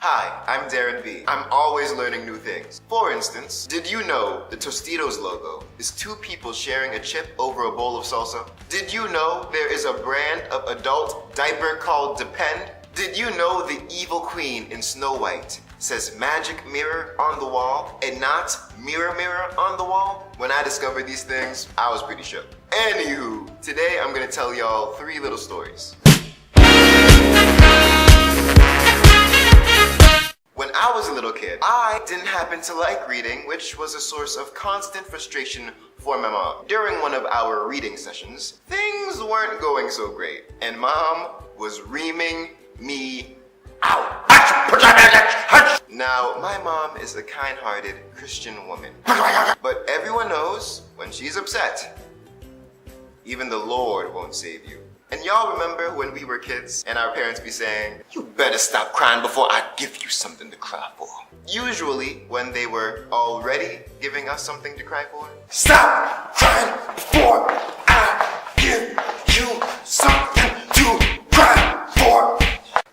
Hi, I'm Darren B. I'm always learning new things. For instance, did you know the Tostitos logo is two people sharing a chip over a bowl of salsa? Did you know there is a brand of adult diaper called Depend? Did you know the evil queen in Snow White says magic mirror on the wall and not mirror mirror on the wall? When I discovered these things, I was pretty shook. Anywho, today I'm gonna tell y'all 3 little stories. When I was a little kid, I didn't happen to like reading, which was a source of constant frustration for my mom. During one of our reading sessions, things weren't going so great, and mom was reaming me out. Now, my mom is a kind-hearted Christian woman, but everyone knows when she's upset, even the Lord won't save you. And y'all remember when we were kids and our parents be saying, "You better stop crying before I give you something to cry for." Usually when they were already giving us something to cry for. Stop crying before I give you something to cry for.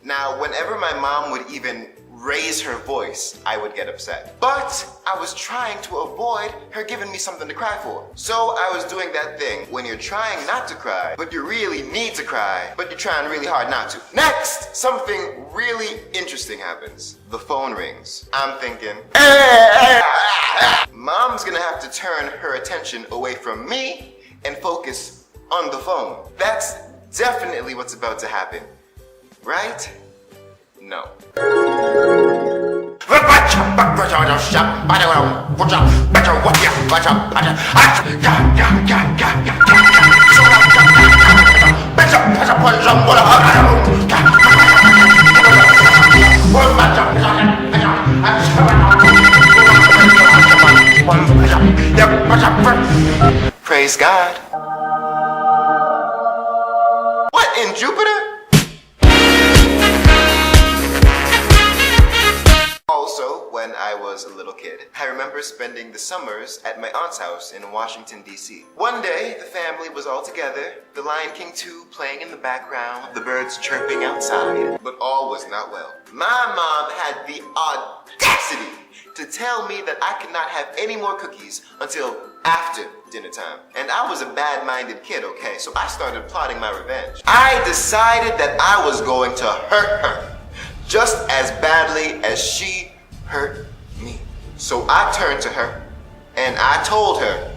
Now, whenever my mom would even raise her voice, I would get upset. But I was trying to avoid her giving me something to cry for. So I was doing that thing when you're trying not to cry, but you really need to cry, but you're trying really hard not to. Next, something really interesting happens. The phone rings. I'm thinking, Mom's gonna have to turn her attention away from me and focus on the phone. That's definitely what's about to happen, right? No. Praise God. What in Jupiter? Also, when I was a little kid, I remember spending the summers at my aunt's house in Washington, D.C. One day, the family was all together, The Lion King 2 playing in the background, the birds chirping outside, but all was not well. My mom had the audacity to tell me that I could not have any more cookies until after dinner time. And I was a bad-minded kid, okay, so I started plotting my revenge. I decided that I was going to hurt her just as badly as she hurt me. So I turned to her and I told her,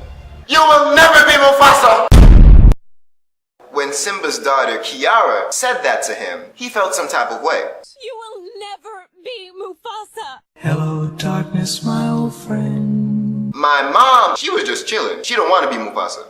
"You will never be Mufasa!" When Simba's daughter, Kiara, said that to him, he felt some type of way. You will never be Mufasa! Hello, darkness, my old friend. My mom, she was just chilling. She don't want to be Mufasa.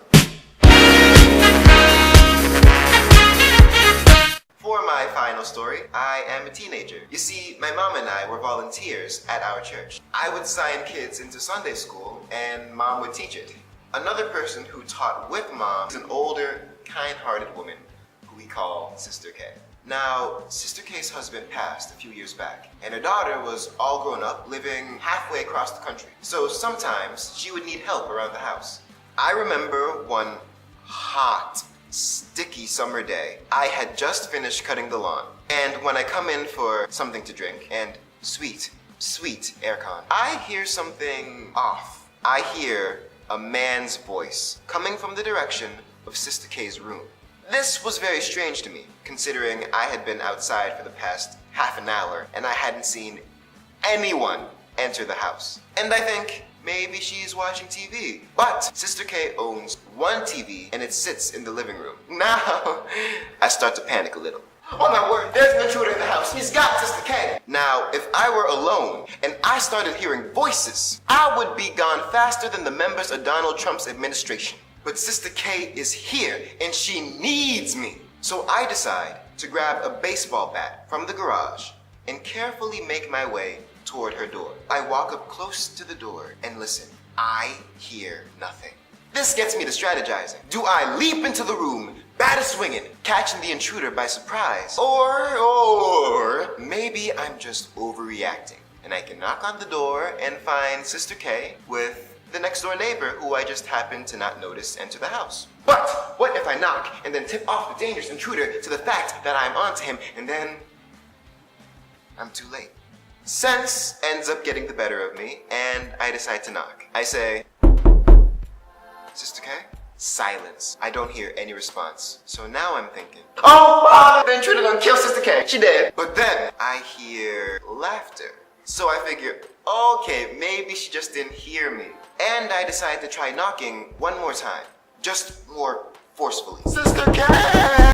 For my final story, I am a teenager. You see, my mom and I were volunteers at our church. I would sign kids into Sunday school, and mom would teach it. Another person who taught with mom is an older, kind-hearted woman who we call Sister K. Now, Sister K's husband passed a few years back, and her daughter was all grown up, living halfway across the country. So sometimes she would need help around the house. I remember one hot, sticky summer day, I had just finished cutting the lawn, and when I come in for something to drink, and sweet aircon, I hear something off. I hear a man's voice coming from the direction of Sister K's room. This was very strange to me, considering I had been outside for the past half an hour and I hadn't seen anyone enter the house. And I think, maybe she's watching TV. But Sister K owns one TV and it sits in the living room. Now, I start to panic a little. Oh my word, there's an intruder in the house. He's got Sister K. Now, if I were alone and I started hearing voices, I would be gone faster than the members of Donald Trump's administration. But Sister K is here and she needs me. So I decide to grab a baseball bat from the garage and carefully make my way toward her door. I walk up close to the door and listen. I hear nothing. This gets me to strategizing. Do I leap into the room, bat a swinging, catching the intruder by surprise? Or maybe I'm just overreacting and I can knock on the door and find Sister K with the next door neighbor who I just happened to not notice enter the house. But what if I knock and then tip off the dangerous intruder to the fact that I'm onto him and then I'm too late? Sense ends up getting the better of me, and I decide to knock. I say, Sister K? Silence. I don't hear any response. So now I'm thinking, oh, the intruder done killed Sister K. She dead. But then I hear laughter. So I figure, okay, maybe she just didn't hear me. And I decide to try knocking one more time. Just more forcefully. Sister K!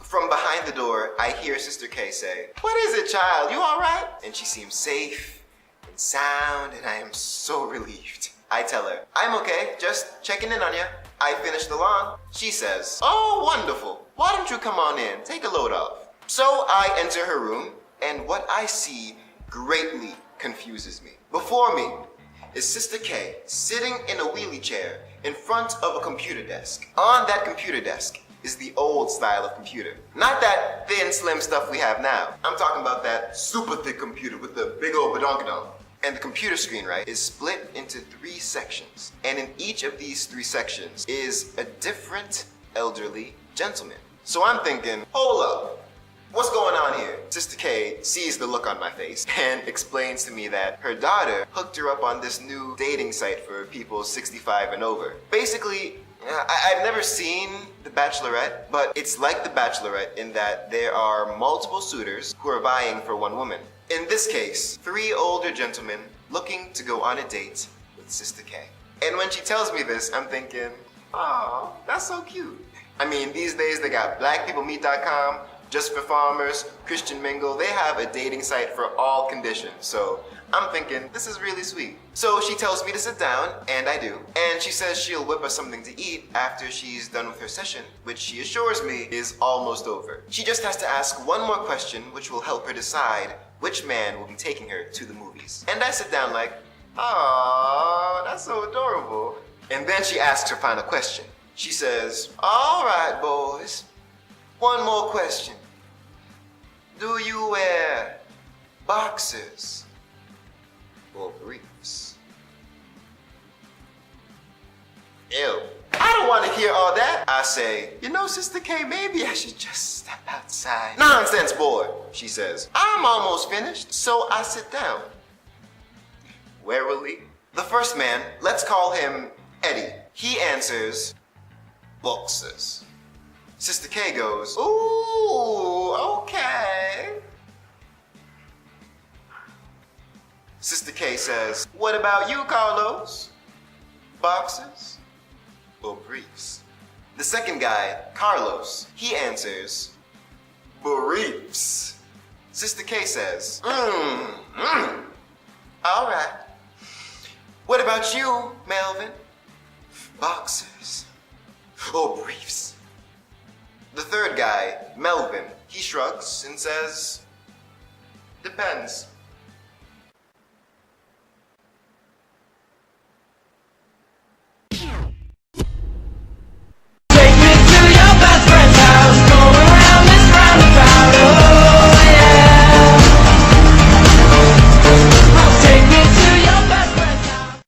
From behind the door, I hear Sister K say, what is it, child? You alright? And she seems safe and sound, and I am so relieved. I tell her, I'm okay, just checking in on ya. I finished the lawn. She says, oh, wonderful. Why don't you come on in, take a load off. So I enter her room, and what I see greatly confuses me. Before me is Sister K sitting in a wheelie chair in front of a computer desk. On that computer desk is the old style of computer. Not that thin, slim stuff we have now. I'm talking about that super thick computer with the big old badonkadonk. And the computer screen, right, is split into 3 sections. And in each of these 3 sections is a different elderly gentleman. So I'm thinking, hold up, what's going on here? Sister K sees the look on my face and explains to me that her daughter hooked her up on this new dating site for people 65 and over. Basically, I've never seen The Bachelorette, but it's like The Bachelorette in that there are multiple suitors who are vying for one woman. In this case, 3 older gentlemen looking to go on a date with Sister K. And when she tells me this, I'm thinking, oh, that's so cute. I mean, these days they got blackpeoplemeet.com, Just for Farmers, Christian Mingle. They have a dating site for all conditions. So I'm thinking, this is really sweet. So she tells me to sit down, and I do. And she says she'll whip us something to eat after she's done with her session, which she assures me is almost over. She just has to ask one more question, which will help her decide which man will be taking her to the movies. And I sit down like, aww, that's so adorable. And then she asks her final question. She says, all right, boys, one more question. Do you wear boxers or briefs? Ew. I don't want to hear all that. I say, you know, Sister K, maybe I should just step outside. Nonsense, boy, she says. I'm almost finished, so I sit down. Warily, the first man, let's call him Eddie. He answers, boxers. Sister K goes, ooh, okay. Sister K says, what about you, Carlos? Boxers or briefs? The second guy, Carlos, he answers, briefs. Sister K says, all right. What about you, Melvin? Boxers or briefs? The third guy, Melvin, he shrugs and says, depends.